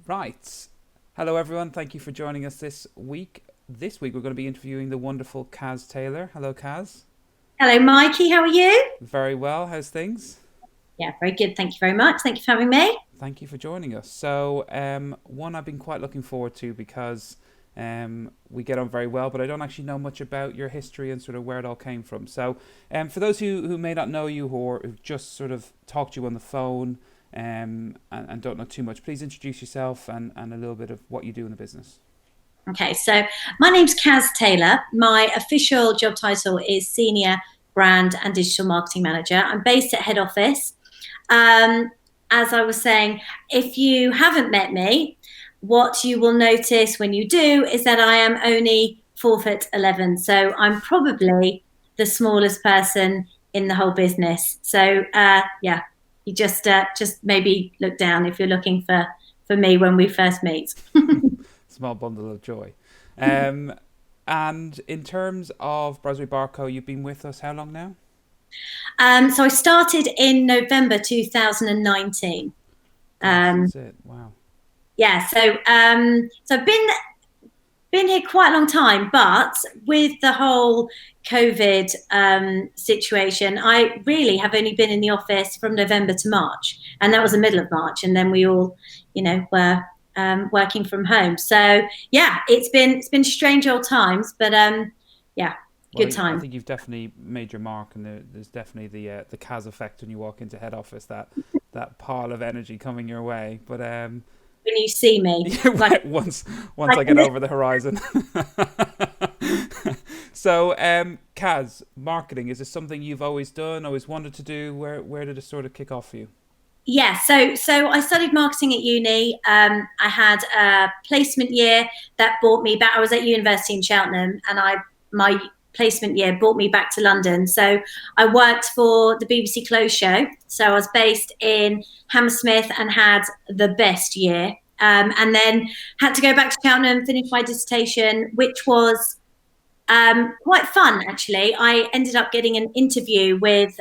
Right. Hello, everyone. Thank you for joining us this week. This week, we're going to be interviewing the wonderful Caz Taylor. Hello, Caz. Hello, Mikey. How are you? Very well. How's things? Yeah, very good. Thank you very much. Thank you for having me. Thank you for joining us. So, one I've been quite looking forward to because we get on very well, but I don't actually know much about your history and sort of where it all came from. So, for those who may not know you or who've just sort of talked to you on the phone and don't know too much, please introduce yourself and a little bit of what you do in the business. Okay, so my name's Caz Taylor. My official job title is Senior Brand and Digital Marketing Manager. I'm based at head office. Um, as I was saying, if you haven't met me, what you will notice when you do is that I am only 4'11". So I'm probably the smallest person in the whole business. So yeah, you just maybe look down if you're looking for me when we first meet. Small bundle of joy. Um, and in terms of Brasserie Barco, you've been with us how long now? So I started in November 2019. Gosh, Um, that's it. Wow. yeah, so I've been here quite a long time, but with the whole COVID situation, I really have only been in the office from November to March, and that was the middle of March, and then we all, were working from home. So yeah, it's been strange old times, but yeah, Well, good I time. think you've definitely made your mark, and there's definitely the Kaz effect when you walk into head office. That pile of energy coming your way. But When you see me, like yeah, once like I get over the horizon. So, Kaz, marketing, is this something you've always done, always wanted to do? Where did it sort of kick off for you? Yeah, so I studied marketing at uni. I had a placement year that brought me back. I was at university in Cheltenham, and I my placement year brought me back to London. So I worked for the BBC Close show. So I was based in Hammersmith and had the best year. And then had to go back to Cheltenham, finish my dissertation, which was quite fun actually. I ended up getting an interview with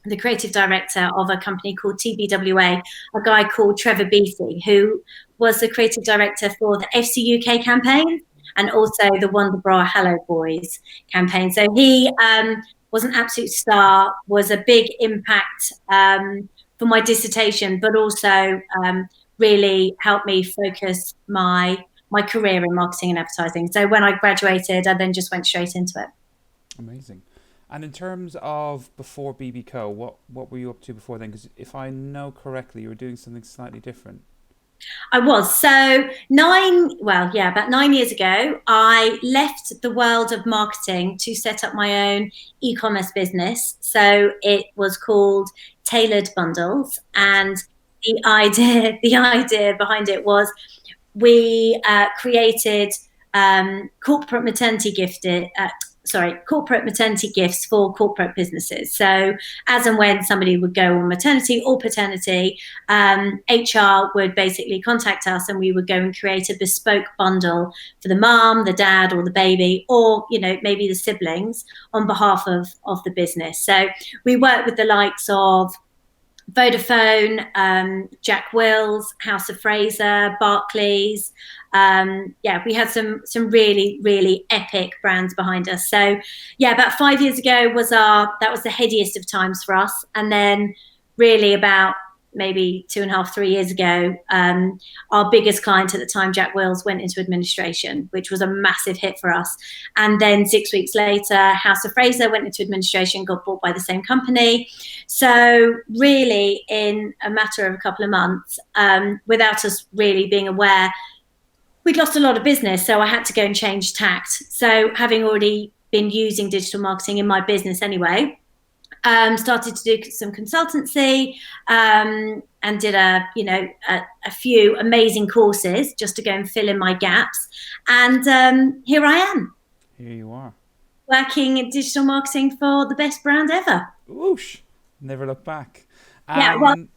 the creative director of a company called TBWA, a guy called Trevor Beatty, who was the creative director for the FC UK campaign and also the Wonder Bra Hello Boys campaign. So he was an absolute star, was a big impact for my dissertation, but also really helped me focus my career in marketing and advertising. So when I graduated, I then just went straight into it. Amazing. And in terms of before BBCo, what were you up to before then? Because if I know correctly, you were doing something slightly different. I was. So well, yeah, about 9 years ago, I left the world of marketing to set up my own e-commerce business. So it was called Tailored Bundles. That's it. And the idea behind it was we created corporate maternity gifts for corporate businesses. So as and when somebody would go on maternity or paternity, HR would basically contact us and we would go and create a bespoke bundle for the mom, the dad, or the baby, or maybe the siblings on behalf of the business. So we work with the likes of Vodafone, Jack Wills, House of Fraser, Barclays. Yeah, we had some really really epic brands behind us. So yeah, about 5 years ago that was the headiest of times for us, and then really about maybe 2.5, 3 years ago, our biggest client at the time, Jack Wills, went into administration, which was a massive hit for us. And then 6 weeks later, House of Fraser went into administration, got bought by the same company. So really, in a matter of a couple of months, without us really being aware, we'd lost a lot of business. So I had to go and change tact. So having already been using digital marketing in my business anyway, started to do some consultancy, and did a few amazing courses just to go and fill in my gaps. And here I am Here you are. working in digital marketing for the best brand ever. Whoosh! Never look back. Yeah, well, And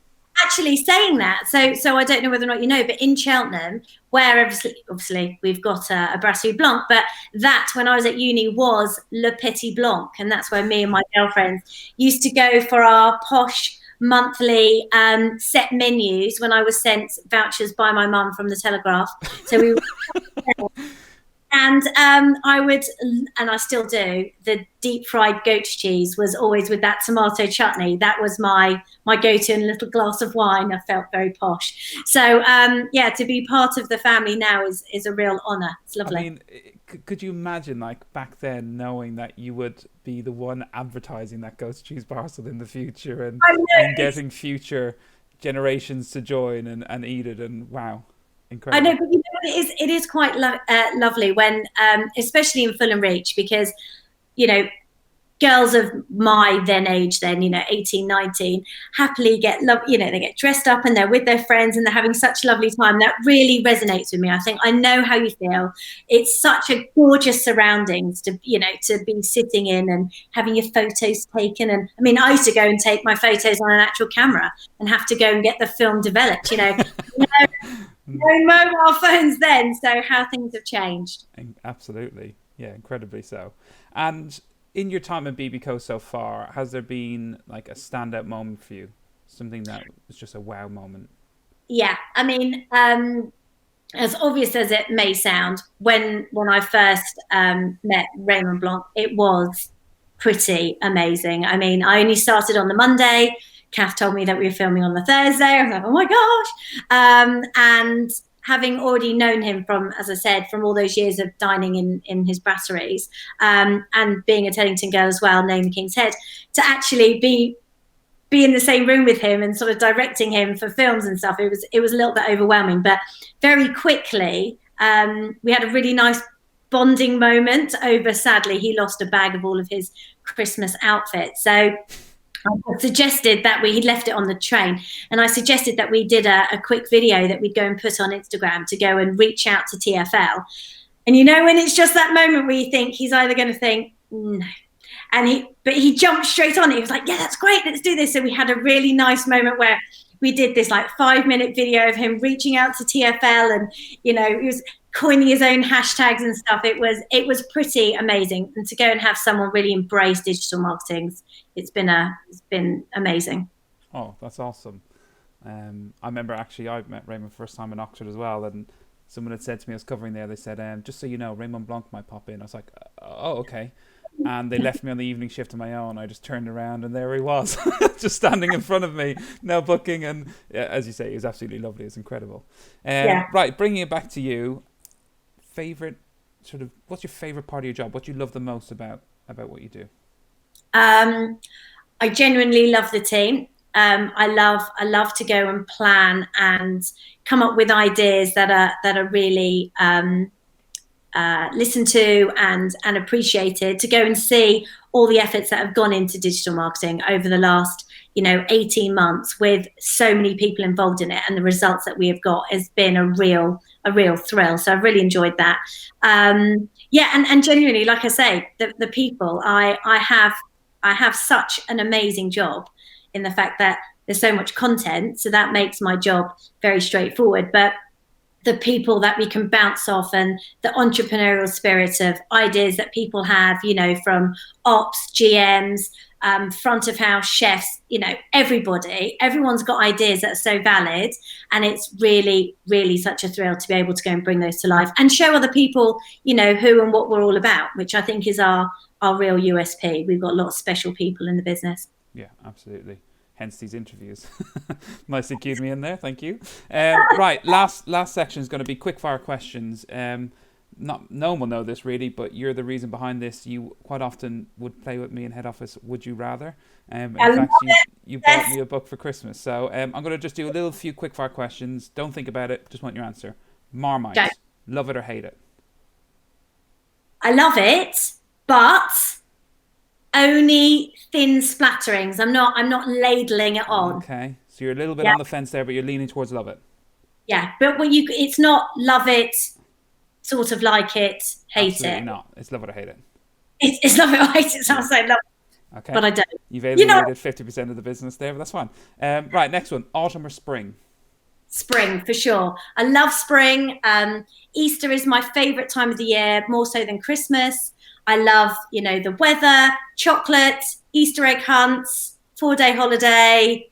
actually saying that, so I don't know whether or not you know, but in Cheltenham, where obviously we've got a Brasserie Blanc, but that when I was at uni was Le Petit Blanc, and that's where me and my girlfriends used to go for our posh monthly set menus when I was sent vouchers by my mum from the Telegraph. So we and I would, and I still do, the deep fried goat cheese was always with that tomato chutney. That was my go-to, and a little glass of wine. I felt very posh. So yeah, to be part of the family now is a real honour. It's lovely. I mean, could you imagine, like, back then, knowing that you would be the one advertising that goat's cheese parcel in the future, and getting future generations to join and eat it, and wow, incredible. I know, but you know, it is quite lovely when, especially in Fulham Reach, because, you know, girls of my then age, then, you know, 18, 19, happily you know, they get dressed up and they're with their friends and they're having such a lovely time. That really resonates with me. I think I know how you feel. It's such a gorgeous surroundings to, you know, to be sitting in and having your photos taken. And I mean, I used to go and take my photos on an actual camera and have to go and get the film developed, you know. No mobile phones then, so how things have changed. Absolutely, yeah, incredibly so. And in your time at BBCo so far, has there been like a standout moment for you? Something that was just a wow moment? Yeah, I mean, as obvious as it may sound, when I first met Raymond Blanc, it was pretty amazing. I mean, I only started on the Monday. Kath told me that we were filming on the Thursday. I was like, oh my gosh. And having already known him from, as I said, from all those years of dining in his brasseries, and being a Teddington girl as well, knowing the King's Head, to actually be in the same room with him and sort of directing him for films and stuff, it was a little bit overwhelming. But very quickly, we had a really nice bonding moment over, sadly, he lost a bag of all of his Christmas outfits. So I suggested that he'd left it on the train, and I suggested that we did a quick video that we'd go and put on Instagram to go and reach out to TFL. And you know, when it's just that moment where you think he's either going to think, no. But he jumped straight on it. He was like, yeah, that's great. Let's do this. So we had a really nice moment where we did this like 5-minute video of him reaching out to TFL, and, you know, he was coining his own hashtags and stuff. It was pretty amazing. And to go and have someone really embrace digital marketing, it's been amazing. Oh, that's awesome. I remember actually I met Raymond first time in Oxford as well, and someone had said to me, I was covering there, they said, just so you know, Raymond Blanc might pop in. I was like, oh, okay. And they left me on the evening shift on my own. I just turned around and there he was, just standing in front of me, no booking. And yeah, as you say, he was absolutely lovely. It's incredible. Yeah. Right, bringing it back to you, what's your favorite part of your job? What do you love the most about what you do? I genuinely love the team. I love to go and plan and come up with ideas that are really listened to and appreciated, to go and see all the efforts that have gone into digital marketing over the last 18 months with so many people involved in it, and the results that we have got has been a real thrill. So I've really enjoyed that. Yeah, and genuinely, like I say, the people, I have such an amazing job in the fact that there's so much content, so that makes my job very straightforward. But the people that we can bounce off, and the entrepreneurial spirit of ideas that people have, from ops, GMs, front of house chefs, everyone's got ideas that are so valid, and it's really, really such a thrill to be able to go and bring those to life and show other people, who and what we're all about, which I think is our real USP. We've got a lot of special people in the business. Yeah, absolutely. Hence these interviews. Nicely cued me in there, thank you. Right, last section is going to be quick fire questions. No one will know this really, but you're the reason behind this. You quite often would play with me in head office, Would You Rather? In fact, you bought me a book for Christmas. So I'm going to just do a few quick fire questions. Don't think about it, just want your answer. Marmite, okay. Love it or hate it? I love it, but only thin splatterings. I'm not ladling it on. Okay, so you're a little bit on the fence there, but you're leaning towards love it. Yeah, but it's not love it, sort of like it, hate Absolutely it. Not. It's love it or hate it. It's love it or hate it. So I'll say love it. Okay. But I don't. You've alienated 50% of the business there, but that's fine. Right, next one. Autumn or spring? Spring, for sure. I love spring. Easter is my favourite time of the year, more so than Christmas. I love, the weather, chocolate, Easter egg hunts, 4-day holiday,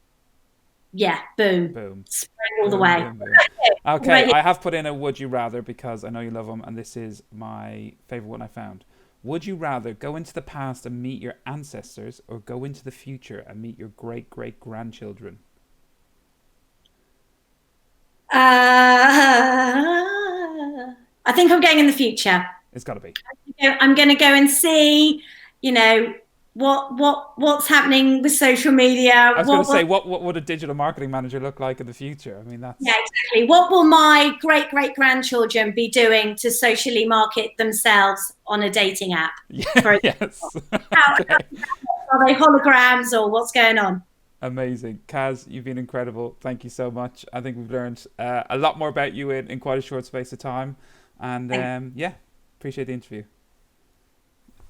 yeah, boom, Boom. spring all the Boom, way. boom, boom. What Okay, about you? I have put in a would you rather because I know you love them, and this is my favorite one I found. Would you rather go into the past and meet your ancestors or go into the future and meet your great great grandchildren? I think I'm going in the future. It's got to be. I'm going to go and see, you know, what's happening with social media. I was going to say, what would a digital marketing manager look like in the future? I mean, Yeah, that's exactly. What will my great great grandchildren be doing to socially market themselves on a dating app? yeah, For yes. how Okay, are they holograms or what's going on? amazing, Kaz. You've been incredible. Thank you so much. I think we've learned a lot more about you in quite a short space of time, and Thank yeah, appreciate the interview.